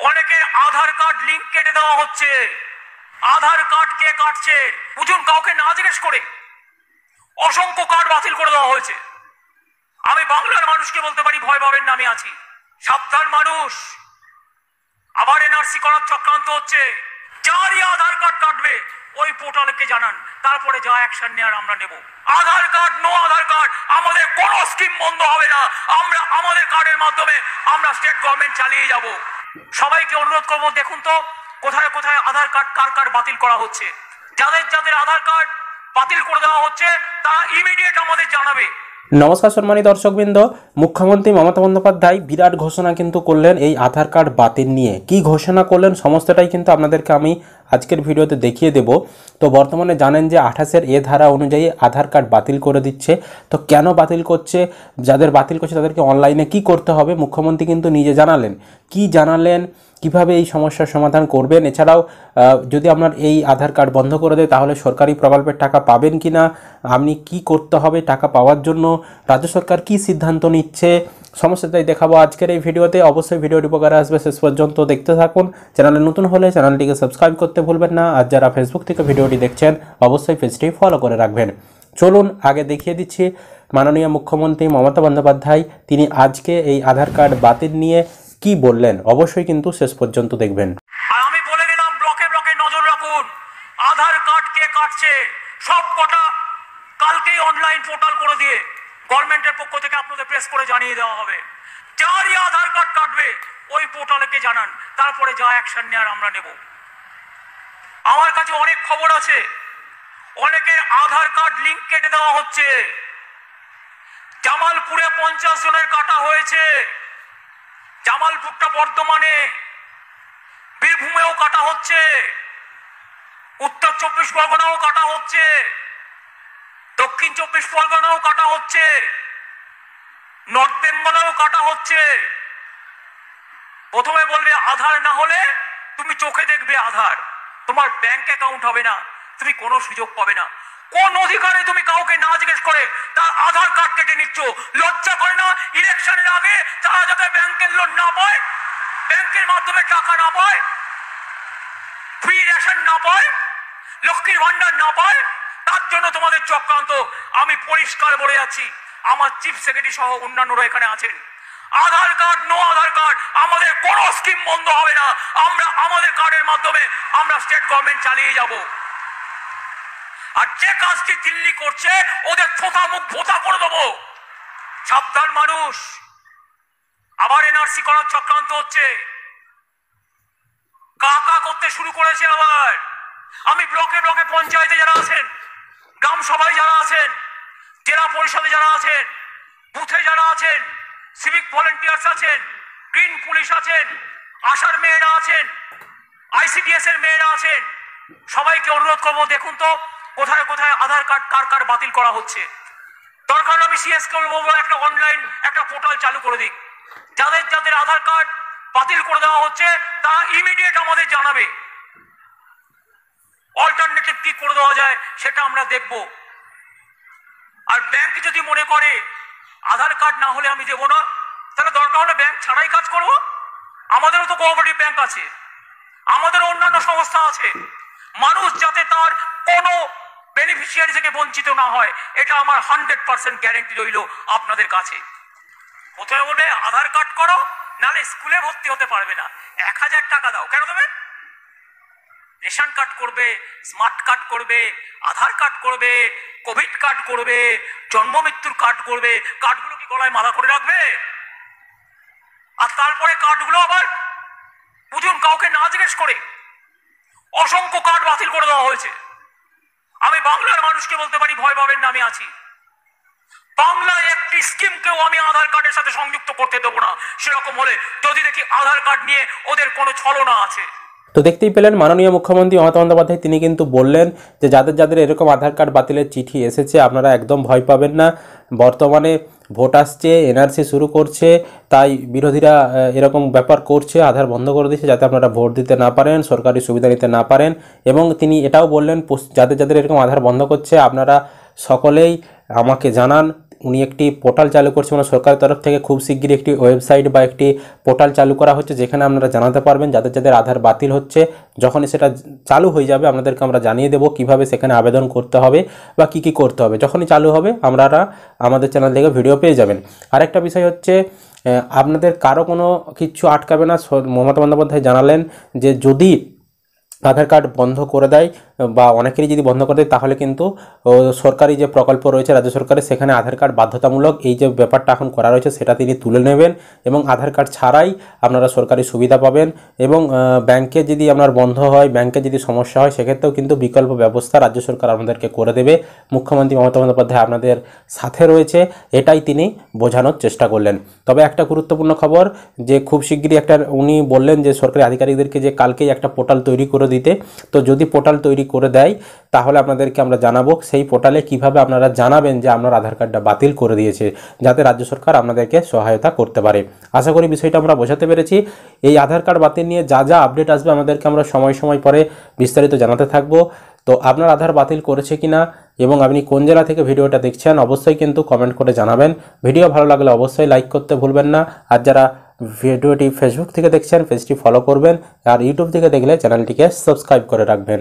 অনেকে আধার card link কেটে দেওয়া হচ্ছে। আধার কার্ড কে কাটছে বুঝুন, কাউকে না জিজ্ঞেস করে অসংখ্য কার্ড বাতিল করে দেওয়া হয়েছে। আমি বাংলার মানুষকে বলতে পারি, ভয় পাবেন না, আমি আছি। সাবধান মানুষ, আবার এনআরসি করার চক্রান্ত হচ্ছে। যারই আধার কার্ড কাটবে ওই পোর্টালকে জানান, তারপরে যা অ্যাকশন নেওয়ার আমরা নেব। আধার কার্ড, নো আধার কার্ড, আমাদের কোনো স্কিম বন্ধ হবে না। আমরা আমাদের কার্ডের মাধ্যমে আমরা স্টেট গভর্নমেন্ট চালিয়ে যাব। সবাইকে অনুরোধ করবো, দেখুন তো কোথায় কোথায় আধার কার্ড কার বাতিল করা হচ্ছে। যাদের যাদের আধার কার্ড বাতিল করে দেওয়া হচ্ছে তারা ইমিডিয়েট আমাদের জানাবে। নমস্কার সম্মানিত দর্শকবৃন্দ, মুখ্যমন্ত্রী মমতা বন্দ্যোপাধ্যায় বিরাট ঘোষণা কিন্তু করলেন এই আধার কার্ড বাতিল নিয়ে। কি ঘোষণা করলেন সমস্তটাই কিন্তু আপনাদেরকে আমি আজকের ভিডিওতে দেখিয়ে দেব। তো বর্তমানে জানেন যে 28-এর এ ধারা অনুযায়ী আধার কার্ড বাতিল করে দিচ্ছে। তো কেন বাতিল করছে, যাদের বাতিল করছে তাদেরকে অনলাইনে কি করতে হবে, মুখ্যমন্ত্রী কিন্তু নিজে জানালেন। কি জানালেন, কিভাবে এই সমস্যার সমাধান করবেন, এছাড়াও যদি আপনার এই আধার কার্ড বন্ধ করে দেয় তাহলে সরকারি প্রকল্পের টাকা পাবেন কি না, আপনি কি করতে হবে টাকা পাওয়ার জন্য, রাজ্য সরকার কি সিদ্ধান্ত নিচ্ছে, সমস্যাটাই দেখাবো আজকের এই ভিডিওতে। অবশ্যই ভিডিওটি উপকারে আসবে, শেষ পর্যন্ত দেখতে থাকুন। চ্যানেলে নতুন হলে চ্যানেলটিকে সাবস্ক্রাইব করতে ভুলবেন না, আর যারা ফেসবুক থেকে ভিডিওটি দেখছেন অবশ্যই পেজটি ফলো করে রাখবেন। চলুন আগে দেখিয়ে দিচ্ছি মাননীয় মুখ্যমন্ত্রী মমতা বন্দ্যোপাধ্যায় তিনি আজকে এই আধার কার্ড বাতিল নিয়ে কি বললেন। অবশ্যই কিন্তু শেষ পর্যন্ত দেখবেন। আর আমি বলে দিলাম, ব্লকে ব্লকে নজর রাখুন। আধার কার্ড কে কাটছে সব কটা কালকেই অনলাইন পোর্টাল করে দিয়ে গভর্নমেন্টের পক্ষ থেকে আপনাদের প্রেস করে জানিয়ে দেওয়া হবে। যারই আধার কার্ড কাটবে ওই পোর্টালকে জানান, তারপরে যা অ্যাকশন নেওয়ার আমরা নেব। আমার কাছে অনেক খবর আছে, অনেকে আধার কার্ড লিংক কেটে দেওয়া হচ্ছে। জামালপুরে 50 জনের কাটা হয়েছে। জামালপুরটা বর্তমানে, বীরভূমেও কাটা হচ্ছে, উত্তর 24 পরগনাও কাটা হচ্ছে, দক্ষিণ 24 পরগনাও কাটা হচ্ছে, নর্থ বেঙ্গলেও কাটা হচ্ছে। প্রথমে বলবে আধার না হলে তুমি চোখে দেখবে আধার, তোমার ব্যাংক অ্যাকাউন্ট হবে না, তুমি কোনো সুযোগ পাবে না। কোন অধিকারে তুমি কাউকে না জিজ্ঞেস করে তার আধার কার্ড কেটে নিচ্ছ? লজ্জা করে না? ইলেকশনের আগে তারা যাতে ব্যাংকের লোন না পায়, ব্যাংকের মাধ্যমে টাকা না পায়, ফ্রি রেশন না পায়, লক্ষ্মীর ভান্ডার না পায়, তার জন্য তোমাদের চক্রান্ত। আমি পরিষ্কার বলে যাচ্ছি, আমার চিফ সেক্রেটারি সহ অন্যান্যরা এখানে আছেন। আধার কার্ড, নো আধার কার্ড, আমাদের কোনো স্কিম বন্ধ হবে না। আমরা আমাদের কার্ডের মাধ্যমে আমরা স্টেট গভর্নমেন্ট চালিয়ে যাব। আর যে কাজটি দিল্লি করছে ওদের থোথা মুখ ভোতা করে দেবো। সাবধান মানুষ, আবার এনআরসি করার চক্রান্ত হচ্ছে। কাকা করতে শুরু করেছে আবার। আমি ব্লকে ব্লকে পঞ্চায়েতে যারা আছেন, গ্রাম সভায় যারা আছেন, জেলা পরিষদে যারা আছেন, বুথে যারা আছেন, সিভিক ভলেন্টিয়ার্স আছেন, গ্রিন পুলিশ আছেন, আশার মেয়েরা আছেন, আইসিডিএস এর মেয়েরা আছেন, সবাইকে অনুরোধ করবো, দেখুন তো কোথায় কোথায় আধার কার্ড কার বাতিল করা হচ্ছে। দরকার আমি সিএস কে বলবো একটা অনলাইন একটা পোর্টাল চালু করে দিক। যাদের যাদের আধার কার্ড বাতিল করে দেওয়া হচ্ছে তারা ইমিডিয়েট আমাদের জানাবে। অল্টারনেটিভ কি করে দেওয়া যায় সেটা আমরা দেখব। আর ব্যাংক যদি মনে করে আধার কার্ড না হলে আমি দেবো না, তাহলে দরকার হলে ব্যাংক ছাড়াই কাজ করবো। আমাদেরও তো কোঅপারেটিভ ব্যাংক আছে, আমাদের অন্যান্য সংস্থা আছে। মানুষ যাতে তার কোনো বেনিফিশিয়ারি থেকে বঞ্চিত না হয়, এটা আমার 100% গ্যারেন্টি রইল আপনাদের কাছে। প্রথমে বলবে আধার কার্ড করো, নালে স্কুলে ভর্তি হতে পারবে না, 1000 টাকা দাও। কেন দেবে? রেশন কার্ড করবে, স্মার্ট কার্ড করবে, আধার কার্ড করবে, কোভিড কার্ড করবে, জন্ম মৃত্যুর কার্ড করবে। কার্ডগুলো কি গলায় মালা করে রাখবে? আর তারপরে কার্ডগুলো আবার বুঝুন কাউকে না জিজ্ঞেস করে অসংখ্য কার্ড বাতিল করে দেওয়া হয়েছে। আমি বাংলার মানুষকে বলতে পারি, ভয় পাবেন না, আমি আছি। বাংলায় একটি স্কিমকেও আমি আধার কার্ডের সাথে সংযুক্ত করতে দেবো না, সেরকম হলে যদি দেখি আধার কার্ড নিয়ে ওদের কোনো ছলনা আছে। তো দেখতেই পেলেন মাননীয় মুখ্যমন্ত্রী মমতা বন্দ্যোপাধ্যায় তিনি কিন্তু বললেন যে যাদের যাদের এরকম আধার কার্ড বাতিলের চিঠি এসেছে আপনারা একদম ভয় পাবেন না। বর্তমানে ভোট আসছে, এনআরসি শুরু করছে, তাই বিরোধীরা এরকম ব্যাপার করছে, আধার বন্ধ করে দিচ্ছে যাতে আপনারা ভোট দিতে না পারেন, সরকারি সুবিধা নিতে না পারেন। এবং তিনি এটাও বললেন যাদের যাদের এরকম আধার বন্ধ করছে আপনারা সকলেই আমাকে জানান, উনি একটি পোর্টাল চালু করছে, মানে সরকারের তরফ থেকে খুব শিগগিরই একটি ওয়েবসাইট বা একটি পোর্টাল চালু করা হচ্ছে, যেখানে আপনারা জানাতে পারবেন যাদের যাদের আধার বাতিল হচ্ছে। যখনই সেটা চালু হয়ে যাবে আপনাদেরকে আমরা জানিয়ে দেবো কীভাবে সেখানে আবেদন করতে হবে বা কী কী করতে হবে। যখনই চালু হবে আপনারা আমাদের চ্যানেল থেকে ভিডিও পেয়ে যাবেন। আরেকটা বিষয় হচ্ছে আপনাদের কারো কোনো কিছু আটকাবে না। মমতা বন্দ্যোপাধ্যায় জানালেন যে যদি আধার কার্ড বন্ধ করে দেয় বা অনেকেরই যদি বন্ধ করে দেয়, তাহলে কিন্তু সরকারি যে প্রকল্প রয়েছে রাজ্য সরকারের, সেখানে আধার কার্ড বাধ্যতামূলক। এই যে ব্যাপারটা এখন করা রয়েছে সেটা তিনি তুলে নেবেন এবং আধার কার্ড ছাড়াই আপনারা সরকারি সুবিধা পাবেন। এবং ব্যাংকে যদি আপনার বন্ধ হয়, ব্যাংকে যদি সমস্যা হয়, সেক্ষেত্রেও কিন্তু বিকল্প ব্যবস্থা রাজ্য সরকার আমাদেরকে করে দেবে। মুখ্যমন্ত্রী মমতা বন্দ্যোপাধ্যায় আপনাদের সাথে রয়েছে, এটাই তিনি বোঝানোর চেষ্টা করলেন। তবে একটা গুরুত্বপূর্ণ খবর, যে খুব শিগগিরই উনি বললেন যে সরকারি আধিকারিকদেরকে যে কালকেই একটা পোর্টাল তৈরি করে দিতে। তো যদি পোর্টাল তৈরি করে দেয় তাহলে আপনাদেরকে আমরা জানাবো সেই পোর্টালে কিভাবে আপনারা জানাবেন যে আপনার আধার কার্ডটা বাতিল করে দিয়েছে, যাতে রাজ্য সরকার আপনাদেরকে সহায়তা করতে পারে। আশা করি বিষয়টা আমরা বোঝাতে পেরেছি। এই আধার কার্ড বাতিল নিয়ে যা যা আপডেট আসবে আমাদেরকে আমরা সময় সময় পরে বিস্তারিত জানাতে থাকবো। তো আপনার আধার বাতিল করেছে কিনা এবং আপনি কোন জেলা থেকে ভিডিওটা দেখছেন অবশ্যই কিন্তু কমেন্ট করে জানাবেন। ভিডিও ভালো লাগলে অবশ্যই লাইক করতে ভুলবেন না। আর যারা ভিডিওটি ফেসবুক থেকে দেখছেন পেজটি ফলো করবেন, আর ইউটিউব থেকে দেখলে চ্যানেলটিকে সাবস্ক্রাইব করে রাখবেন।